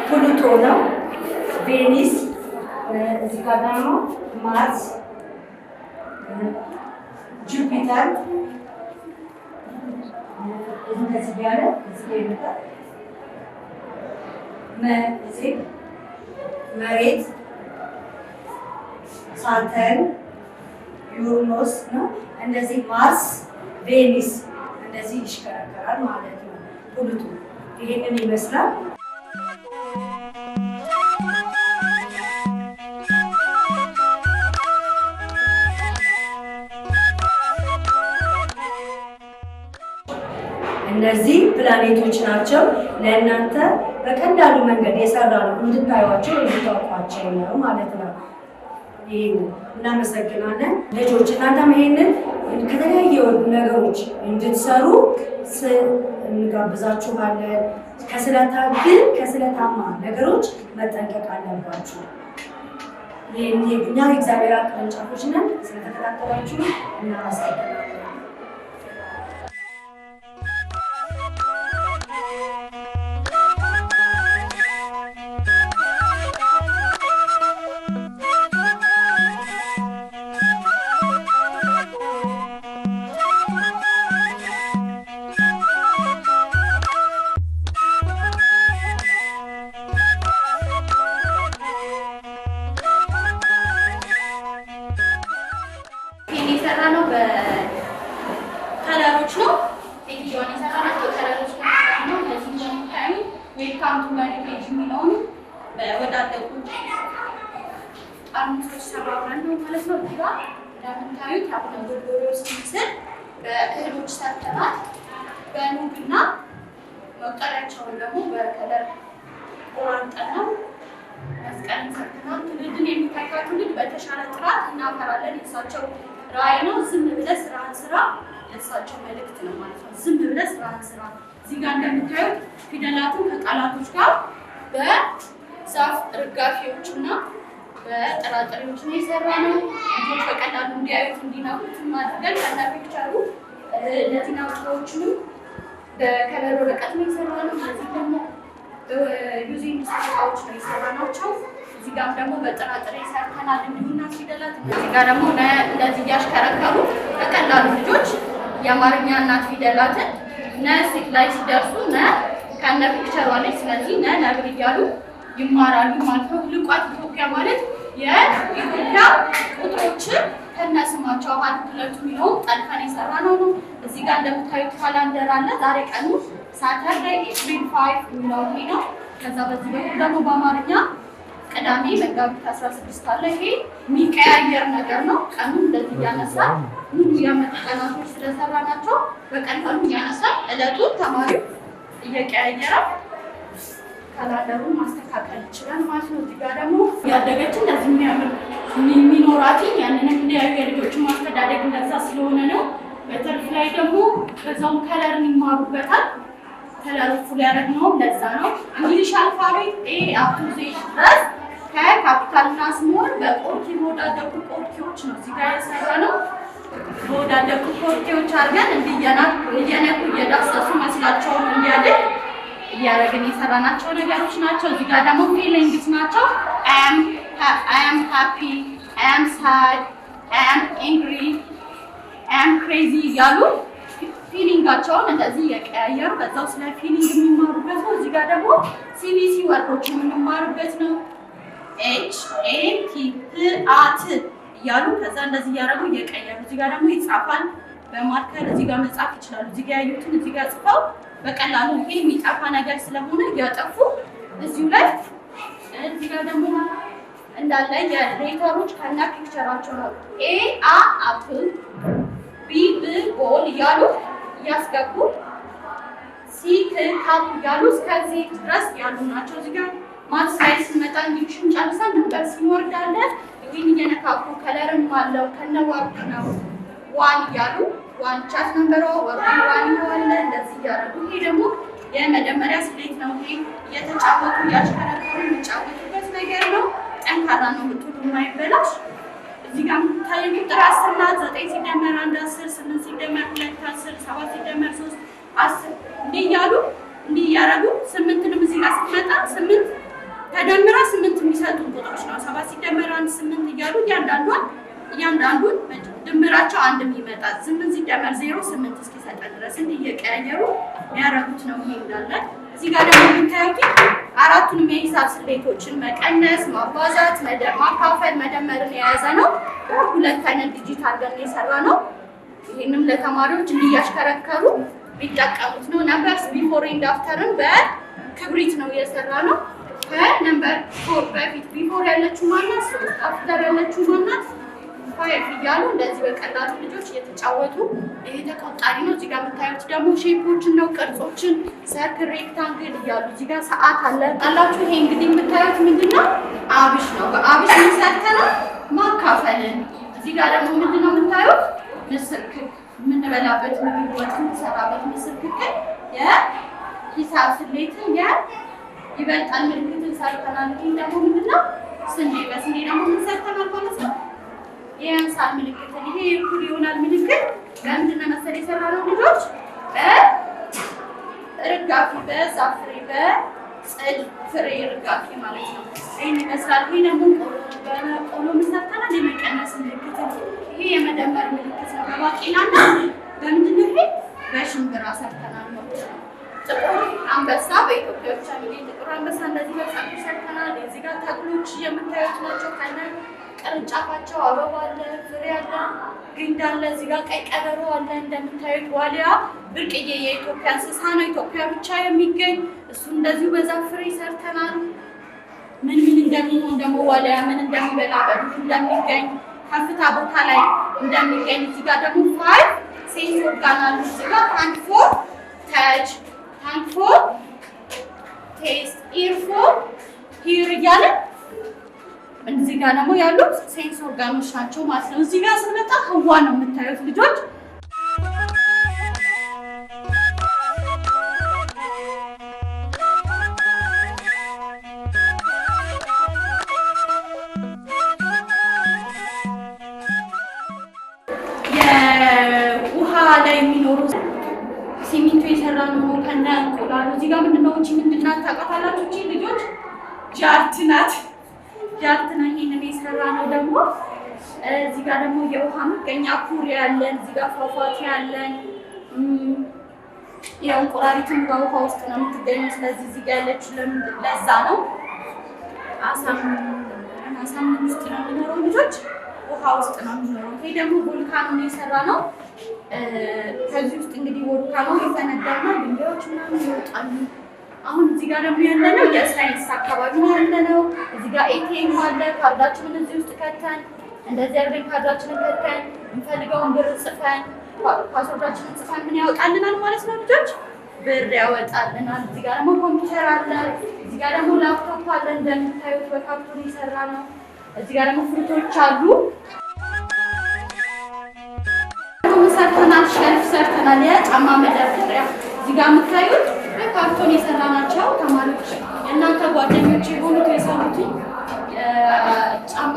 ፕሉቶ ነው። ቬኒስ እዚህ ጋር ደግሞ ማርስ፣ ጁፒተር እንደዚህ ያለ እዚህ ይመጣል። መሬት፣ ሳተርን፣ ዩራኖስ ነው። እንደዚህ ማርስ፣ ቬኒስ እንደዚህ ይሽከረከራል ማለት ነው። ፕሉቶ ይሄንን ይመስላል። እነዚህ ፕላኔቶች ናቸው። ለእናንተ በቀላሉ መንገድ የሰራ ነው እንድታዩቸው እንድታውቋቸው ነው ማለት ነው። ይሄን እናመሰግናለን። ልጆች እናንተም ይሄንን ከተለያዩ ነገሮች እንድትሰሩ እንጋብዛችኋለን። ከስለታማ ነገሮች መጠንቀቅ አለባችሁ። እኛ የእግዚአብሔር ቅርንጫፎች ነን። ስለተከታተላችሁ እናመሰግናለን። በእህሎች ሰርተናል። በኑግና መቁጠሪያቸውን ደግሞ በከለር ቆራርጠን መስቀልን ሰርተናል። ትውልድን የሚተካ ትውልድ በተሻለ ጥራት እናፈራለን የእሳቸው ራዕይ ነው። ዝም ብለህ ስራህን ስራ የእሳቸው መልእክት ነው ማለት ነው። ዝም ብለህ ስራህን ስራ። እዚህ ጋር እንደምታዩት ፊደላቱን ከቃላቶች ጋር በዛፍ ርጋፊዎች እና በጥራጥሬዎች ነው የሰራነው። ልጆች በቀላሉ እንዲያዩት እንዲነኩት ማድረግ ከና ፒክቸሩ እነዚህ ናውጣዎችንም በከለር ወረቀት ነው የሰራነው። እነዚህ ደግሞ ዩዚንግ እቃዎች ነው የሰራናቸው። እዚህ ጋር ደግሞ በጥራጥሬ ሰርተናል። እንዲሁና ፊደላት እዚህ ጋር ደግሞ እንደዚህ እያሽከረከሩ በቀላሉ ልጆች የአማርኛ እናት ፊደላትን ላይ ሲደርሱ ከነ ፒክቸሯ ላይ ስለዚህ ነብር እያሉ ይማራሉ ማለት ነው። ልቋት ኢትዮጵያ ማለት የኢትዮጵያ ቁጥሮችን ከነስማቸው አንድ ሁለቱ ሚሊዮን ጠልፈን የሰራነው ነው። እዚህ ጋር እንደምታዩት ካላንደር አለ። ዛሬ ቀኑ ሳተርዴይ ኤፕሪል 5 የሚለው ነው። ከዛ በዚህ በኩል ደግሞ በአማርኛ ቅዳሜ መጋቢት 16 አለ። ይሄ የሚቀያየር ነገር ነው። ቀኑ እንደዚህ እያነሳ ሙሉ የዓመት ቀናቶች ስለሰራናቸው በቀላሉ እያነሳ ዕለቱን ተማሪው እየቀያየረ ካላንደሩን ማስተካከል ይችላል ማለት ነው። እዚህ ጋር ደግሞ ያደገች እንደዚህ የሚያምር የሚኖራትኝ ያንንም እንዲያዩ የልጆችን ማስተዳደግ እንደዛ ስለሆነ ነው። በተርፍ ላይ ደግሞ በዛውም ከለርን ይማሩበታል። ከለሩ ፉል ያደረግነው ለዛ ነው። እንግሊሽ አልፋቤት ኤ አፕ ቱ ዜድ ድረስ ከካፒታልና ስሞል በቆርኪ በወዳደቁ ቆርኪዎች ነው እዚህ ጋር የሰራነው። በወዳደቁ ቆርኪዎች አድርገን እየነኩ እየዳሰሱ መስላቸውን እንዲያድግ እያደረግን የሰራናቸው ነገሮች ናቸው። እዚህ ጋር ደግሞ ፊሊንግስ ናቸው። I am happy, I am sad, I am angry, I am crazy እያሉ ፊሊንጋቸውን እንደዚህ እየቀያየሩ በዛው ስለ ፊሊንግ የሚማሩበት ነው። እዚህ ጋር ደግሞ ሲቢሲ ወርዶች የምንማሩበት ነው። HAT እያሉ ከዛ እንደዚህ እያደረጉ እየቀየሩ እዚህ ጋር ደግሞ ይጻፋል በማርከር እዚህ ጋር መጻፍ ይችላሉ። እዚህ ጋር ያዩትን እዚህ ጋር ጽፈው በቀላሉ ይሄ የሚጠፋ ነገር ስለሆነ እያጠፉ እዚሁ ላይ እዚህ ጋር ደግሞ እንዳለ የሌተሮች ከና ፒክቸራቸው ነው። አፕል፣ ቢ ቦል እያሉ እያስገቡ ካፕ እያሉ እስከዚህ ድረስ ያሉ ናቸው። እዚህ ጋር ማትስ ላይ ስንመጣ እንግሊሽን ጨርሰን ነበር ሲኖር እንዳለ ይህን እየነካኩ ከለርም አለው ከነዋርዱ ነው ዋን እያሉ ዋን ቻት ነምበሯ ወርዱ ዋን ይሆናል። እንደዚህ እያደረጉ ይሄ ደግሞ የመጀመሪያ ስሌት ነው። ይሄ እየተጫወቱ እያሽከረከሩ የሚጫወቱበት ነገር ነው። ጠንካራ ነው፣ ብትሉ የማይበላሽ። እዚህ ጋር የምታዩ ቁጥር 10 ናት። 9 ሲደመር 1 10፣ 8 ሲደመር 2 10፣ 7 ሲደመር 3 10 እንዲህ እያሉ እንዲህ እያደረጉ 8ንም እዚህ ጋር ስትመጣ 8 ተደምራ 8 የሚሰጡ ቁጥሮች ነው። 7 ሲደመር 1 8 እያሉ እያንዳንዱን ድምራቸው አንድ የሚመጣ 8 ሲደመር 0 8 እስኪሰጠን ድረስ እንዲህ እየቀያየሩ የሚያደርጉት ነው። ይሄ እንዳለ እዚህ ጋር ደግሞ የምታዩት አራቱንም የሂሳብ ስሌቶችን መቀነስ፣ ማባዛት፣ ማካፈል፣ መደመርን የያዘ ነው። ሁለት አይነት ዲጂት አድርገን የሰራ ነው። ይህንም ለተማሪዎች እንዲያሽከረከሩ ቢጠቀሙት ነው። ነምበርስ ቢፎር ኤንድ አፍተርን በክብሪት ነው የሰራ ነው። ከነምበር 4 በፊት ቢፎር ያለችው ማናት፣ አፍተር ያለችው ማናት ፋይቭ እያሉ እንደዚህ በቀላሉ ልጆች እየተጫወቱ ይሄ ተቆጣሪ ነው። እዚህ ጋር የምታዩት ደግሞ ሼፖችን ነው፣ ቅርጾችን ሰርክል፣ ሬክታንግል እያሉ እዚህ ጋር ሰዓት አለ አላችሁ። ይሄ እንግዲህ የምታዩት ምንድነው? አብሽ ነው። በአብሽ ሰርተናል ማካፈልን። እዚህ ጋር ደግሞ ምንድነው የምታዩት? ምስር ክክ የምንበላበት ምግብ ወጥ የምንሰራበት ምስር ክክ የሂሳብ ስሌትን ይበልጣል ምልክትን ሰርተናል። ይህ ደግሞ ምንድነው? ስንዴ። በስንዴ ደግሞ ምን ሰርተናል ማለት ነው? የአንሳር ምልክትን። ይሄ እኩል ይሆናል ምልክት በምንድነው መሰል የሰራነው ልጆች? በርጋፊ፣ በዛፍ ፍሬ፣ በጽድ ፍሬ ርጋፊ ማለት ነው። ይህን ይመስላል። ይሄ ደግሞ በቆሎ ምን ሰርተናል? የመቀነስ ምልክትን። ይሄ የመደመር ምልክት ነው። በባቄላና በምንድነው? ይሄ በሽምብራ ሰርተናል ማለት ነው። ጥቁር አንበሳ በኢትዮጵያ ብቻ የሚገኝ ጥቁር አንበሳ እንደዚህ በጻፍ ሰርተናል። እዚህ ጋር ተክሎች የምታዩት ናቸው። ከነ ቅርንጫፋቸው አበባ አለ፣ ፍሬ አለ፣ ግንድ አለ። እዚህ ጋር ቀይ ቀበሮ አለ። እንደምታዩት ዋሊያ ብርቅዬ የኢትዮጵያ እንስሳ ነው፣ ኢትዮጵያ ብቻ የሚገኝ እሱ እንደዚሁ በዛፍ ፍሬ ሰርተናል። ምን እንደሚሆን ደግሞ ዋሊያ ምን እንደሚበላ በዱር እንደሚገኝ ከፍታ ቦታ ላይ እንደሚገኝ እዚህ ጋር ደግሞ ፋይቭ ሴንስ ኦርጋን አሉ። እዚህ ጋር ሃንድ ፎር ታች፣ ሃንድ ፎር ቴስት፣ ኢር ፎር ሂር እያለ እዚህ ጋር ደግሞ ያሉት ሴንስ ኦርጋኖች ናቸው ማለት ነው። እዚህ ጋር ስንመጣ ህዋ ነው የምታዩት ልጆች። የውሃ ላይ የሚኖሩ ሲሚንቶ የሰራ ነው ከነ እንቁላሉ። እዚህ ጋር ምንድነው? እቺ ምንድናት ታውቃታላችሁ? እቺ ልጆች ጃርት ናት። ጃርትና ይሄንን የሰራ ነው ደግሞ እዚህ ጋር ደግሞ የውሃ መገኛ ኩሬ ያለን፣ እዚህ ጋር ፏፏቴ ያለን። ያው እንቁራሪቱም በውሃ ውስጥ ነው የምትገኘው። ስለዚህ እዚህ ጋር ያለችው ለዛ ነው። አሳም ውስጥ ነው የሚኖረው ልጆች፣ ውሃ ውስጥ ነው የሚኖረው። ይሄ ደግሞ ቮልካኖ የሰራ ነው። ከዚህ ውስጥ እንግዲህ ቮልካኖ ይፈነዳና ድንጋዮች ምናምን ይወጣሉ። አሁን እዚህ ጋር ደግሞ ያለነው የሳይንስ አካባቢ ነው ያለነው። እዚህ ጋር ኤቲኤም አለ። ካርዳችንን እዚህ ውስጥ ከተን እንደዚህ አድርገን ካርዳችንን ከተን እንፈልገውን ብር ጽፈን ፓስወርዳችንን ጽፈን ምን ያወጣልናል ማለት ነው ልጆች? ብር ያወጣልናል። እዚህ ጋር ደግሞ ኮምፒውተር አለ። እዚህ ጋር ደግሞ ላፕቶፕ አለ። እንደምታዩት በካርቶን የሰራ ነው። እዚህ ጋር ደግሞ ፍሩቶች አሉ። ሰርተናል፣ ሸልፍ ሰርተናል። የጫማ መደርደሪያ እዚህ ጋር የምታዩት ካርቶን የሰራ ናቸው። ተማሪዎች የእናንተ ጓደኞች የሆኑት የሰሩት ጫማ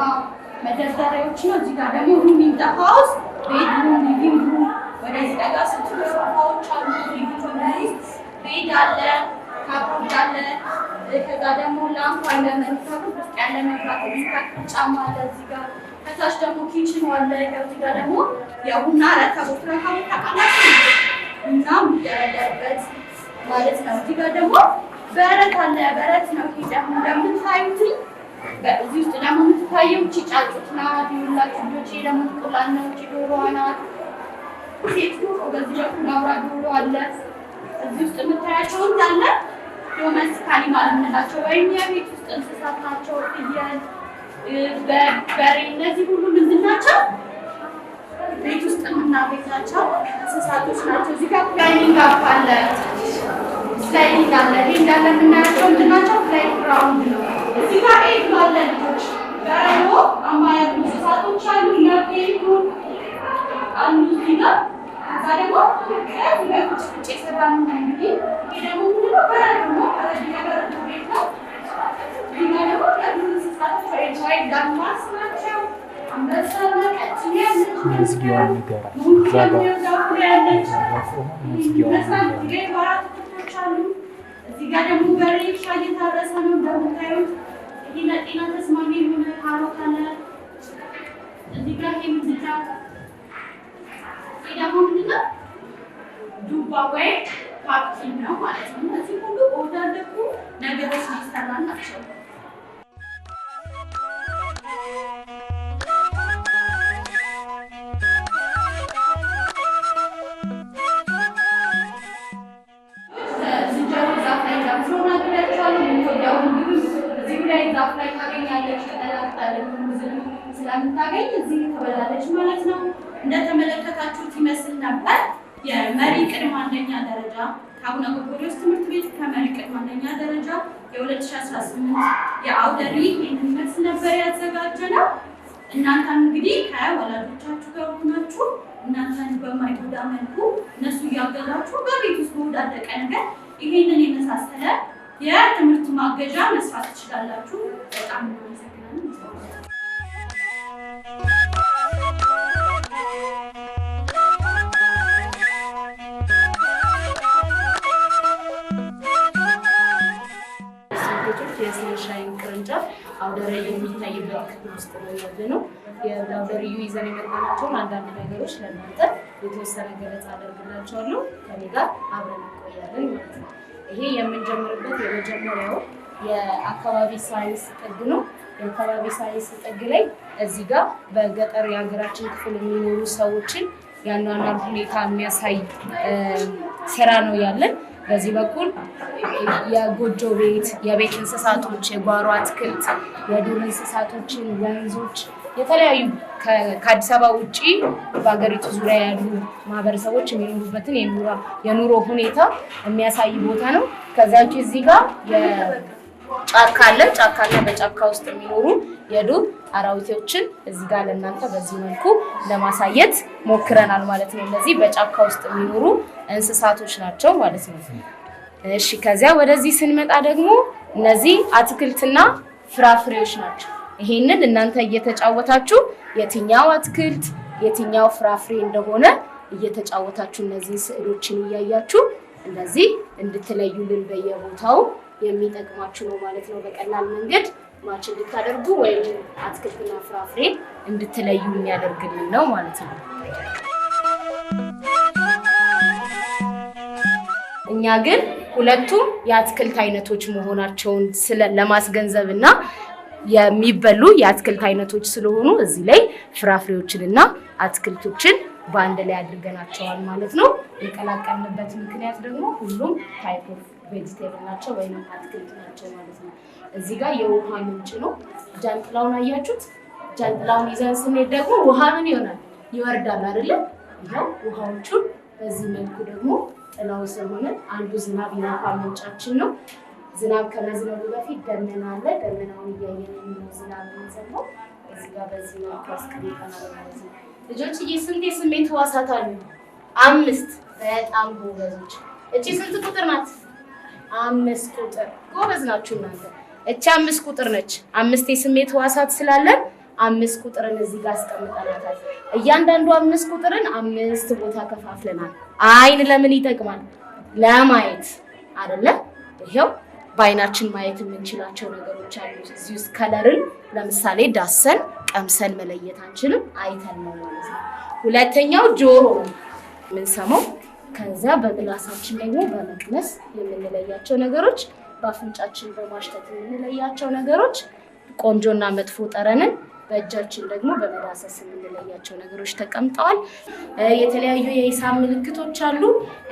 መደርደሪያዎች ነው። እዚህ ጋር ደግሞ ሩም ኢን ዘ ሃውስ፣ ቤድሩም፣ ሊቪንግ ሩም። ወደዚህ ጠጋ ስትሉ ሶፋዎች አሉ። ቤድ አለ፣ ካፖርት አለ። ከዛ ደግሞ ላምፕ አለ፣ መኝታ ውስጥ ያለ መብራት፣ ጫማ አለ እዚህ ጋር። ከታች ደግሞ ኪችን አለ። እዚህ ጋር ደግሞ የቡና ረከቦት ታውቃላችሁ? ቡና የሚደረደርበት ማለት ነው። እዚህ ጋር ደግሞ በረት አለ። በረት ነው ይሄ ደግሞ እንደምታዩት። እዚህ ውስጥ ደግሞ የምትታየው እቺ ጫጩት ናት። ይኸውላችሁ ልጆች፣ ይሄ ደግሞ እንቁላል ነው። እቺ ዶሮዋ ናት፣ ሴት ዶሮ። በዚህ በኩል አውራ ዶሮ አለ። እዚህ ውስጥ የምታያቸው እንዳለ ዶሜስቲክ አኒማል የምንላቸው ወይም የቤት ውስጥ እንስሳት ናቸው። ፍየል፣ በሬ፣ እነዚህ ሁሉ ምንድን ናቸው? ቤት ውስጥ የምናገኛቸው እንስሳቶች ናቸው። እዚህ ጋር ፕላይኒንግ አፕ አለ፣ ስላይዲንግ አለ። ይሄ እንዳለ የምናያቸው ምንድን ናቸው? ፕላይንግ ግራውንድ ነው። እዚህ ጋር ኤግ አለ ልጆች። በረዶ አማ ያሉ እንስሳቶች አሉ። ለፔንጉን አሉ እዚህ ጋር። ከዛ ደግሞ በቁጭ የሰራ ነው እንግዲህ። ይሄ ደግሞ ምንድነው? በረዶ ነው። በረዶ የበረዶ ቤት ነው። እዚህ ጋር ደግሞ ያሉ እንስሳቶች ዋይልድ አኒማልስ ናቸው። መዝጊያውን ንገራት። እዚህ ጋር ደግሞ በሬ እርሻ እየታረሰ ነው እንደምታዩት። ይህ ለጤና ተስማሚ የሆነ ካሮት አለ። እዚህ ጋር ይሄ ምንድን ነው? ይሄ ደግሞ ምንድን ነው? ዱባ ወይ ፓፕኪን ነው ማለት ነው። እነዚህ ሁሉ በወዳደቁ ነገሮች ሊሰራ ናቸው። ስለምታገኝ እዚህ ተበላለች ማለት ነው። እንደተመለከታችሁት ይመስል ነበር የመሪ ቅድመ አንደኛ ደረጃ ከአቡነ ጎርጎርዮስ ትምህርት ቤት ከመሪ ቅድመ አንደኛ ደረጃ የ2018 የአውደ ርዕይ ይመስል ነበር ያዘጋጀነው። እናንተም እንግዲህ ከወላጆቻችሁ ጋር ሆናችሁ እናንተን በማይጎዳ መልኩ እነሱ እያገዛችሁ በቤት ውስጥ በወዳደቀ ነገር ይሄንን የመሳሰለ የትምህርት ማገዣ መስራት ትችላላችሁ። በጣም እናመሰግናለን። የሰንሻይን ቅርንጫፍ አውደ ርዕይ የሚታይበት ክፍል ውስጥ ነው ያለነው። የአውደ ርዕዩ ይዘን የመጣናቸውን አንዳንድ ነገሮች ለእናንተ የተወሰነ ገለጻ አደርግላቸዋለሁ። ከኔ ጋር አብረን እንቆያለን ማለት ነው። ይሄ የምንጀምርበት የመጀመሪያው የአካባቢ ሳይንስ ጥግ ነው። የአካባቢ ሳይንስ ጥግ ላይ እዚህ ጋር በገጠር የሀገራችን ክፍል የሚኖሩ ሰዎችን የአኗኗር ሁኔታ የሚያሳይ ስራ ነው ያለን። በዚህ በኩል የጎጆ ቤት፣ የቤት እንስሳቶች፣ የጓሮ አትክልት፣ የዱር እንስሳቶችን፣ ወንዞች፣ የተለያዩ ከአዲስ አበባ ውጪ በሀገሪቱ ዙሪያ ያሉ ማህበረሰቦች የሚኖሩበትን የኑሮ ሁኔታ የሚያሳይ ቦታ ነው። ከዛ ውጪ እዚህ ጋር ጫካ አለ። በጫካ ውስጥ የሚኖሩ የዱር አራዊቶችን እዚህ ጋር ለእናንተ በዚህ መልኩ ለማሳየት ሞክረናል ማለት ነው። እነዚህ በጫካ ውስጥ የሚኖሩ እንስሳቶች ናቸው ማለት ነው። እሺ፣ ከዚያ ወደዚህ ስንመጣ ደግሞ እነዚህ አትክልትና ፍራፍሬዎች ናቸው። ይሄንን እናንተ እየተጫወታችሁ የትኛው አትክልት የትኛው ፍራፍሬ እንደሆነ እየተጫወታችሁ እነዚህ ስዕሎችን እያያችሁ እንደዚህ እንድትለዩልን በየቦታው የሚጠቅማችሁ ነው ማለት ነው። በቀላል መንገድ ማች እንድታደርጉ ወይም አትክልትና ፍራፍሬ እንድትለዩ የሚያደርግልን ነው ማለት ነው። እኛ ግን ሁለቱም የአትክልት አይነቶች መሆናቸውን ለማስገንዘብና የሚበሉ የአትክልት አይነቶች ስለሆኑ እዚህ ላይ ፍራፍሬዎችንና አትክልቶችን በአንድ ላይ አድርገናቸዋል ማለት ነው። የቀላቀልንበት ምክንያት ደግሞ ሁሉም ታይፕ ኦፍ ቬጂቴብል ናቸው ወይም አትክልት ናቸው ማለት ነው። እዚህ ጋር የውሃ ምንጭ ነው። ጃንጥላውን አያችሁት? ጃንጥላውን ይዘን ስንሄድ ደግሞ ውሃ ምን ይሆናል? ይወርዳል አይደለ? ይሄው ውሃዎቹን በዚህ መልኩ ደግሞ ጥላው ስለሆነ አንዱ ዝናብ ይነካ ምንጫችን ነው። ዝናብ ከመዝነቡ በፊት ደመና አለ። ደመናውን እያየን ነው ዝናብ የሚዘንበው። እዚህ ጋር በዚህ መልኩ አስቀምጠናል ማለት ነው። ልጆችዬ ስንት የስሜት ህዋሳት አሉ? 5። በጣም ጎበዞች። እቺ ስንት ቁጥር ናት? 5 ቁጥር። ጎበዝ ናችሁ እናንተ። እቺ 5 ቁጥር ነች። 5 የስሜት ህዋሳት ስላለን 5 ቁጥርን እዚህ ጋር አስቀምጠናታል። እያንዳንዱ 5 ቁጥርን 5 ቦታ ከፋፍለናል። አይን ለምን ይጠቅማል? ለማየት አይደለ? ይሄው በአይናችን ማየት የምንችላቸው ነገሮች አሉ። እዚህ ውስጥ ከለርን ለምሳሌ ዳሰን ቀምሰን መለየት አንችልም፣ አይተን ነው ማለት ነው። ሁለተኛው ጆሮ የምንሰማው፣ ከዛ በምላሳችን ደግሞ በመቅመስ የምንለያቸው ነገሮች፣ በአፍንጫችን በማሽተት የምንለያቸው ነገሮች፣ ቆንጆና መጥፎ ጠረንን በእጃችን ደግሞ በመዳሰስ የምንለያቸው ነገሮች ተቀምጠዋል። የተለያዩ የሂሳብ ምልክቶች አሉ፣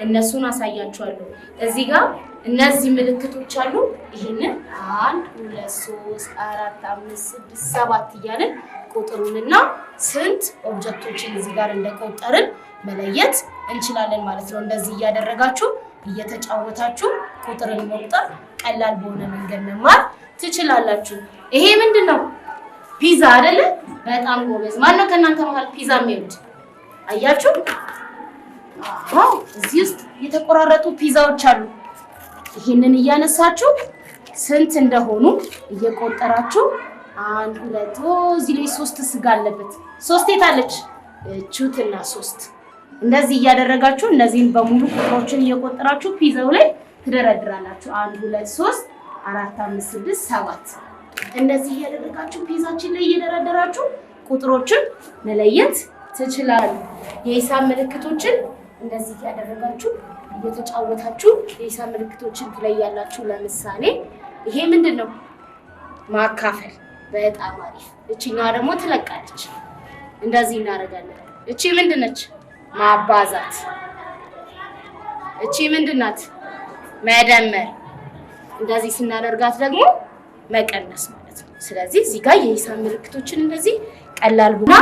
እነሱን አሳያችኋለሁ። እዚህ ጋር እነዚህ ምልክቶች አሉ። ይሄንን 1 2 3 4 5 6 7 እያልን ቁጥሩንና ስንት ኦብጀክቶችን እዚህ ጋር እንደቆጠርን መለየት እንችላለን ማለት ነው። እንደዚህ እያደረጋችሁ እየተጫወታችሁ ቁጥርን መቁጠር ቀላል በሆነ መንገድ መማር ትችላላችሁ። ይሄ ምንድነው? ፒዛ አይደለ? በጣም ጎበዝ። ማነው ከእናንተ መሃል ፒዛ የሚወድ? አያችሁ? አዎ፣ እዚህ ውስጥ የተቆራረጡ ፒዛዎች አሉ። ይሄንን እያነሳችሁ ስንት እንደሆኑ እየቆጠራችሁ 1 2 እዚህ ላይ 3 ስጋ አለበት። 3 የታለች? እቹትና 3 እንደዚህ እያደረጋችሁ እነዚህን በሙሉ ቁጥሮችን እየቆጠራችሁ ፒዛው ላይ ትደረድራላችሁ። 1 2 3 4 5 6 7 እንደዚህ እያደረጋችሁ ፒዛችን ላይ እየደረደራችሁ ቁጥሮችን መለየት ትችላላችሁ። የሂሳብ ምልክቶችን እንደዚህ እያደረጋችሁ እየተጫወታችሁ የሂሳብ ምልክቶችን ትለያላችሁ። ለምሳሌ ይሄ ምንድነው? ማካፈል። በጣም አሪፍ። እቺኛዋ ደግሞ ትለቃለች። እንደዚህ እናደርጋለን። እቺ ምንድነች? ማባዛት። እቺ ምንድናት? መደመር። እንደዚህ ስናደርጋት ደግሞ መቀነስ ማለት ነው። ስለዚህ እዚህ ጋር የሂሳብ ምልክቶችን እንደዚህ ቀላልና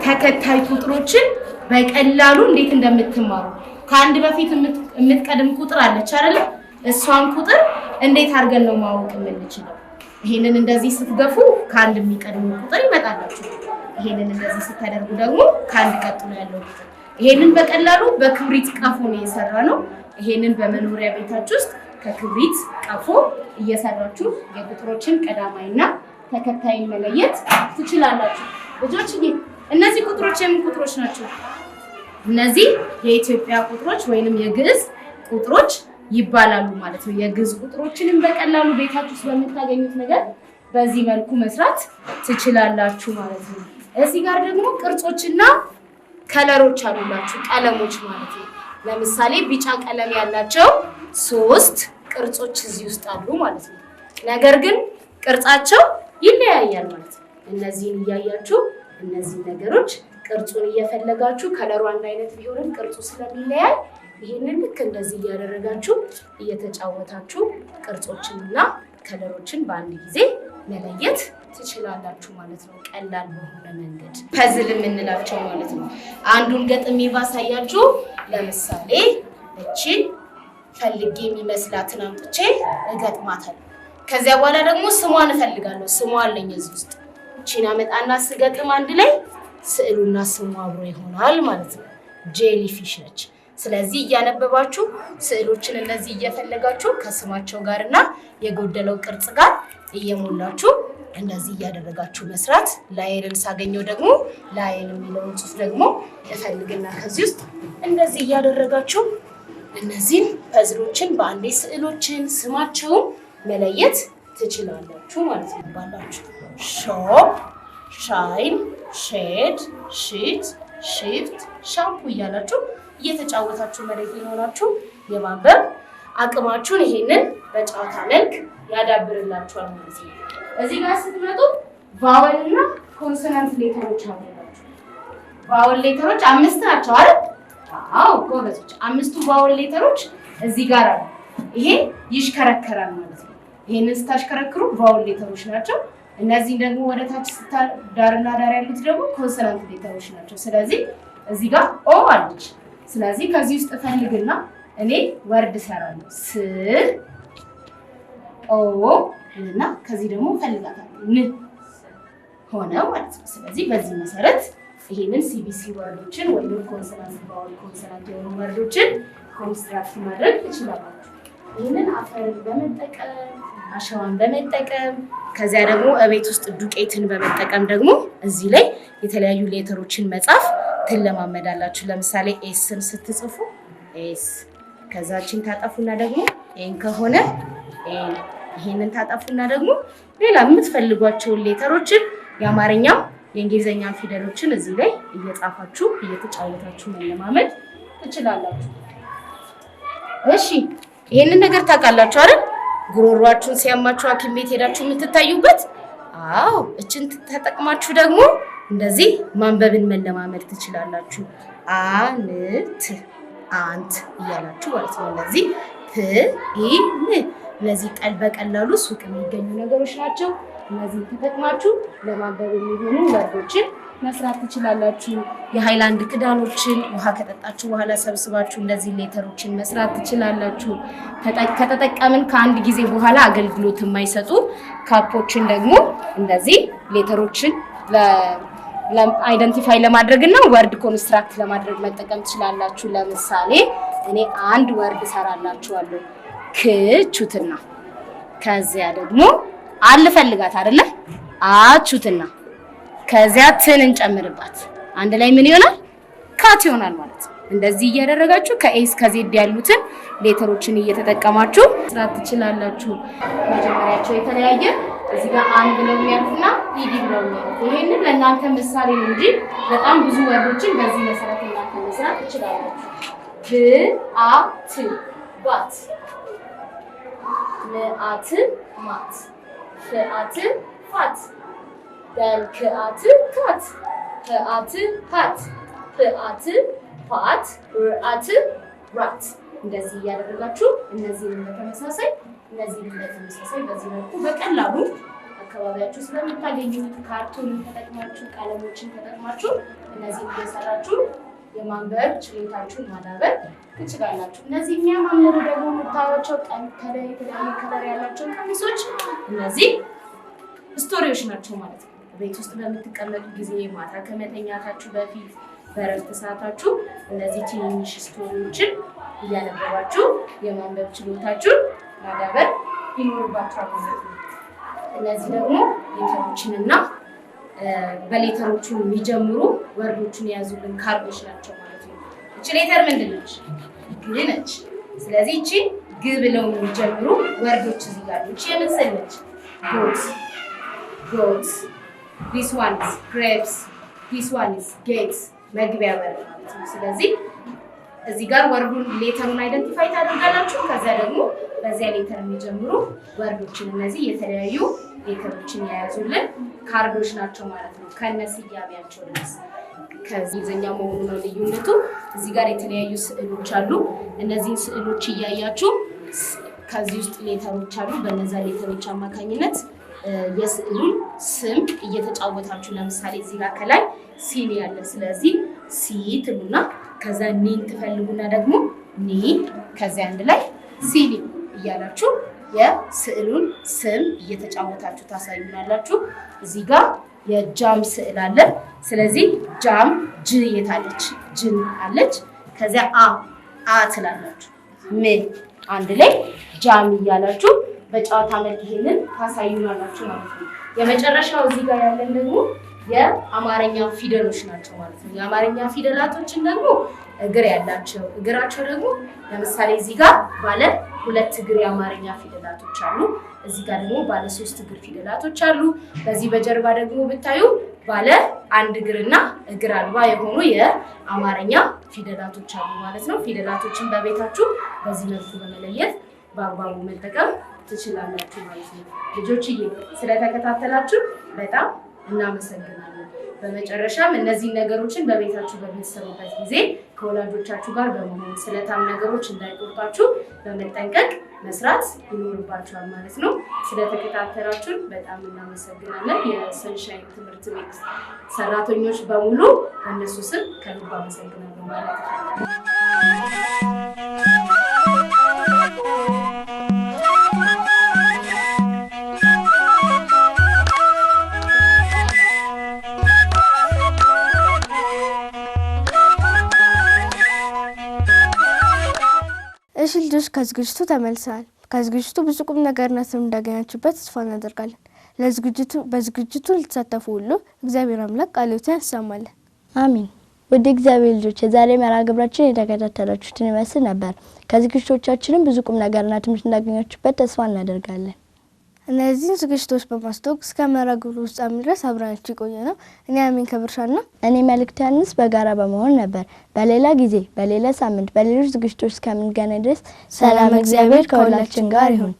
ተከታይ ቁጥሮችን በቀላሉ እንዴት እንደምትማሩ ከአንድ በፊት የምትቀድም ቁጥር አለች አይደል? እሷን ቁጥር እንዴት አድርገን ነው ማወቅ የምንችለው? ይሄንን እንደዚህ ስትገፉ ከአንድ የሚቀድም ቁጥር ይመጣላችሁ። ይሄንን እንደዚህ ስታደርጉ ደግሞ ከአንድ ቀጥሎ ያለው ቁጥር። ይሄንን በቀላሉ በክብሪት ቀፎ ነው የሰራነው። ይሄንን በመኖሪያ ቤታችሁ ውስጥ ከክብሪት ቀፎ እየሰራችሁ የቁጥሮችን ቀዳማይና ተከታይን መለየት ትችላላችሁ። ልጆችዬ እነዚህ ቁጥሮች የምን ቁጥሮች ናቸው? እነዚህ የኢትዮጵያ ቁጥሮች ወይንም የግዕዝ ቁጥሮች ይባላሉ ማለት ነው። የግዕዝ ቁጥሮችንም በቀላሉ ቤታችሁ ውስጥ በምታገኙት ነገር በዚህ መልኩ መስራት ትችላላችሁ ማለት ነው። እዚህ ጋር ደግሞ ቅርጾችና ከለሮች አሉላችሁ፣ ቀለሞች ማለት ነው። ለምሳሌ ቢጫ ቀለም ያላቸው 3 ቅርጾች እዚህ ውስጥ አሉ ማለት ነው። ነገር ግን ቅርጻቸው ይለያያል ማለት ነው። እነዚህን እያያችሁ እነዚህ ነገሮች ቅርጹን እየፈለጋችሁ ከለሩ አንድ አይነት ቢሆንም ቅርጹ ስለሚለያይ ይሄንን ልክ እንደዚህ እያደረጋችሁ እየተጫወታችሁ ቅርጾችንና ከለሮችን በአንድ ጊዜ መለየት ትችላላችሁ ማለት ነው። ቀላል በሆነ መንገድ ፐዝል የምንላቸው ማለት ነው። አንዱን ገጥሜ ባሳያችሁ፣ ለምሳሌ እቺን ፈልጌ የሚመስላትን አምጥቼ እገጥማታለሁ። ከዚያ በኋላ ደግሞ ስሟን እፈልጋለሁ። ስሟ አለኝ እዚህ ውስጥ። እቺን አመጣና ስገጥም አንድ ላይ ስዕሉና ስሙ አብሮ ይሆናል ማለት ነው። ጄሊ ፊሽ ነች። ስለዚህ እያነበባችሁ ስዕሎችን እነዚህ እየፈለጋችሁ ከስማቸው ጋርና የጎደለው ቅርጽ ጋር እየሞላችሁ እንደዚህ እያደረጋችሁ መስራት። ላይልን ሳገኘው ደግሞ ላይል የሚለውን ጽሑፍ ደግሞ እፈልግና ከዚህ ውስጥ እንደዚህ እያደረጋችሁ እነዚህን ፐዝሎችን በአንዴ ስዕሎችን ስማቸውን መለየት ትችላላችሁ ማለት ነው። ባላችሁ ሾፕ፣ ሻይን፣ ሼድ፣ ሺት፣ ሺፍት፣ ሻምፑ እያላችሁ እየተጫወታችሁ መሬት ሊሆናችሁ የማንበብ አቅማችሁን ይሄንን በጨዋታ መልክ ያዳብርላችኋል ማለት ነው። እዚህ ጋር ስትመጡ ቫወል እና ኮንሶናንት ሌተሮች አሉላችሁ። ቫወል ሌተሮች 5 ናቸው አይደል? አዎ ጎበዞች። 5ቱ ቫወል ሌተሮች እዚህ ጋር አሉ። ይሄ ይሽከረከራል ማለት ነው። ይሄንን ስታሽከረክሩ ቫወል ሌተሮች ናቸው። እነዚህ ደግሞ ወደ ታች ዳርና ዳር ያሉት ደግሞ ኮንሶናንት ሌተሮች ናቸው። ስለዚህ እዚህ ጋር ኦ አለች። ስለዚህ ከዚህ ውስጥ ፈልግና እኔ ወርድ ሰራለሁ። ስ ኦ እና ከዚህ ደግሞ ፈልጋታለሁ ን ሆነ ማለት ነው። ስለዚህ በዚህ መሰረት ይሄንን ሲቢሲ ወርዶችን ወይም ኮንሶናንት ቫወል ኮንሶናንት የሆኑ ወርዶችን ኮንስትራክት ማድረግ ትችላላችሁ። ይሄንን አፈርን በመጠቀም አሸዋን በመጠቀም ከዚያ ደግሞ እቤት ውስጥ ዱቄትን በመጠቀም ደግሞ እዚህ ላይ የተለያዩ ሌተሮችን መጻፍ ትለማመዳላችሁ። ለምሳሌ ኤስን ስትጽፉ ኤስ ከዛችን ታጠፉና ደግሞ ኤን ከሆነ ኤን ይሄንን ታጠፉና ደግሞ ሌላ የምትፈልጓቸውን ሌተሮችን የአማርኛ የእንግሊዘኛ ፊደሎችን እዚህ ላይ እየጻፋችሁ እየተጫወታችሁ መለማመድ ትችላላችሁ። እሺ ይሄንን ነገር ታውቃላችሁ አይደል? ጉሮሯችሁን ሲያማችሁ ሐኪም ቤት ሄዳችሁ የምትታዩበት። አዎ እችን ተጠቅማችሁ ደግሞ እንደዚህ ማንበብን መለማመድ ትችላላችሁ። አንት አንት እያላችሁ ማለት ነው። እነዚህ ፕ እነዚህ በቀላሉ ሱቅ የሚገኙ ነገሮች ናቸው። እነዚህ ተጠቅማችሁ ለማንበብ የሚሆኑ ወርዶችን መስራት ትችላላችሁ። የሃይላንድ ክዳኖችን ውሃ ከጠጣችሁ በኋላ ሰብስባችሁ እንደዚህ ሌተሮችን መስራት ትችላላችሁ። ከተጠቀምን ከአንድ ጊዜ በኋላ አገልግሎት የማይሰጡ ካፖችን ደግሞ እንደዚህ ሌተሮችን አይደንቲፋይ ለማድረግ እና ወርድ ኮንስትራክት ለማድረግ መጠቀም ትችላላችሁ። ለምሳሌ እኔ አንድ ወርድ ሰራላችኋለሁ። ክቹትና ከዚያ ደግሞ አልፈልጋት አይደለ? አቹትና ከዚያ ትን እንጨምርባት። አንድ ላይ ምን ይሆናል? ካት ይሆናል ማለት ነው። እንደዚህ እያደረጋችሁ ከኤስ ከዜድ ያሉትን ሌተሮችን እየተጠቀማችሁ መስራት ትችላላችሁ። መጀመሪያቸው የተለያየ እዚህ ጋር አንድ ብለው የሚያልፉና ኢዲ ብለው የሚያልፉ። ይሄንን ለእናንተ ምሳሌ ነው እንጂ በጣም ብዙ ወርዶችን በዚህ መሰረት እናንተ መስራት ትችላላችሁ። ብአት ባት፣ ምአት ማት፣ ፍአት ፋት፣ ደልክአት ካት፣ ፍአት ፓት፣ ፍአት ፓት፣ ርአት ራት። እንደዚህ እያደረጋችሁ እነዚህን በተመሳሳይ በዚህ መልኩ በቀላሉ በአካባቢያችሁ ስለምታገኙት ካርቶን ተጠቅማችሁ ቀለሞችን ተጠቅማችሁ እነዚህ እየሰራችሁ የማንበብ ችሎታችሁን ማዳበር ትችላላችሁ። እነዚህ የሚያማምሩ ደግሞ የምታዩዋቸው ከላይ የተለያየ ከለር ያላቸው ቀሚሶች እነዚህ ስቶሪዎች ናቸው ማለት ነው። ቤት ውስጥ በምትቀመጡ ጊዜ ማታ ከመተኛታችሁ በፊት በረፍት ሰዓታችሁ እነዚህ ትንንሽ ስቶሪዎችን እያነበባችሁ የማንበብ ችሎታችሁን ማዳበር ይኖርባችኋል ማለት ነው። እነዚህ ደግሞ ሌተሮችንና በሌተሮቹ የሚጀምሩ ወርዶችን የያዙልን ካርዶች ናቸው ማለት ነው። እቺ ሌተር ምንድን ነች? ግ ነች። ስለዚህ እቺ ግ ብለው የሚጀምሩ ወርዶች እዚህ ጋር እቺ የምን ስዕል ነች? ጎት this one is grapes this one is gates መግቢያ በር ማለት ነው። ስለዚህ እዚህ ጋር ወርዱን ሌተሩን አይደንቲፋይ ታደርጋላችሁ። ከዛ ደግሞ በዚያ ሌተር የሚጀምሩ ወርዶችን እነዚህ የተለያዩ ሌተሮችን የያዙልን ካርዶች ናቸው ማለት ነው። ከነስያሜያቸው ድረስ ከእንግሊዝኛ መሆኑ ነው ልዩነቱ። እዚህ ጋር የተለያዩ ስዕሎች አሉ። እነዚህን ስዕሎች እያያችሁ ከዚህ ውስጥ ሌተሮች አሉ። በእነዛ ሌተሮች አማካኝነት የስዕሉን ስም እየተጫወታችሁ ለምሳሌ እዚህ ጋር ከላይ ሲኒ ያለ ስለዚህ ሲ ትሉና ከዛ ኒን ትፈልጉና ደግሞ ኒ ከዛ አንድ ላይ ሲኒ እያላችሁ የስዕሉን ስም እየተጫወታችሁ ታሳዩናላችሁ። እዚህ ጋር የጃም ስዕል አለ። ስለዚህ ጃም ጅ የታለች? ጅን አለች። ከዛ አ ትላላችሁ። ምን አንድ ላይ ጃም እያላችሁ በጨዋታ መልክ ይሄንን ታሳዩናላችሁ ማለት ነው። የመጨረሻው እዚህ ጋር ያለን ደግሞ የአማርኛ ፊደሎች ናቸው ማለት ነው። የአማርኛ ፊደላቶችን ደግሞ እግር ያላቸው እግራቸው ደግሞ ለምሳሌ እዚህ ጋር ባለ 2 እግር የአማርኛ ፊደላቶች አሉ። እዚህ ጋር ደግሞ ባለ 3 እግር ፊደላቶች አሉ። በዚህ በጀርባ ደግሞ ብታዩ ባለ 1 እግርና እግር አልባ የሆኑ የአማርኛ ፊደላቶች አሉ ማለት ነው። ፊደላቶችን በቤታችሁ በዚህ መልኩ በመለየት በአግባቡ መጠቀም ትችላላችሁ ማለት ነው። ልጆችዬ ስለተከታተላችሁ በጣም እናመሰግናለን። በመጨረሻም እነዚህ ነገሮችን በቤታችሁ በምትሰሩበት ጊዜ ከወላጆቻችሁ ጋር በመሆን ስለታም ነገሮች እንዳይቆርጣችሁ በመጠንቀቅ መስራት ይኖርባችኋል ማለት ነው። ስለተከታተላችሁ በጣም እናመሰግናለን። የሰንሻይን ትምህርት ቤት ሰራተኞች በሙሉ በእነሱ ስም ከልብ አመሰግናለሁ ማለት ነው። እሺ ልጆች ከዝግጅቱ ተመልሰናል። ከዝግጅቱ ብዙ ቁም ነገርና ትምህርት እንዳገኛችሁበት ተስፋ እናደርጋለን። በዝግጅቱ ልትሳተፉ ሁሉ እግዚአብሔር አምላክ ቃሉን ያሰማልን። አሜን። ወደ እግዚአብሔር ልጆች የዛሬ መርሃ ግብራችን የተከታተላችሁትን ይመስል ነበር። ከዝግጅቶቻችንም ብዙ ቁም ነገርና ትምህርት እንዳገኛችሁበት ተስፋ እናደርጋለን። እነዚህን ዝግጅቶች በማስተዋወቅ እስከ መርሃ ግብሩ ፍጻሜ ድረስ አብረናችሁ የቆየነው እኔ አሜን ከብርሻና እኔ መልእክት ያንስ በጋራ በመሆን ነበር። በሌላ ጊዜ በሌላ ሳምንት በሌሎች ዝግጅቶች እስከምንገናኝ ድረስ ሰላም እግዚአብሔር ከሁላችን ጋር ይሁን።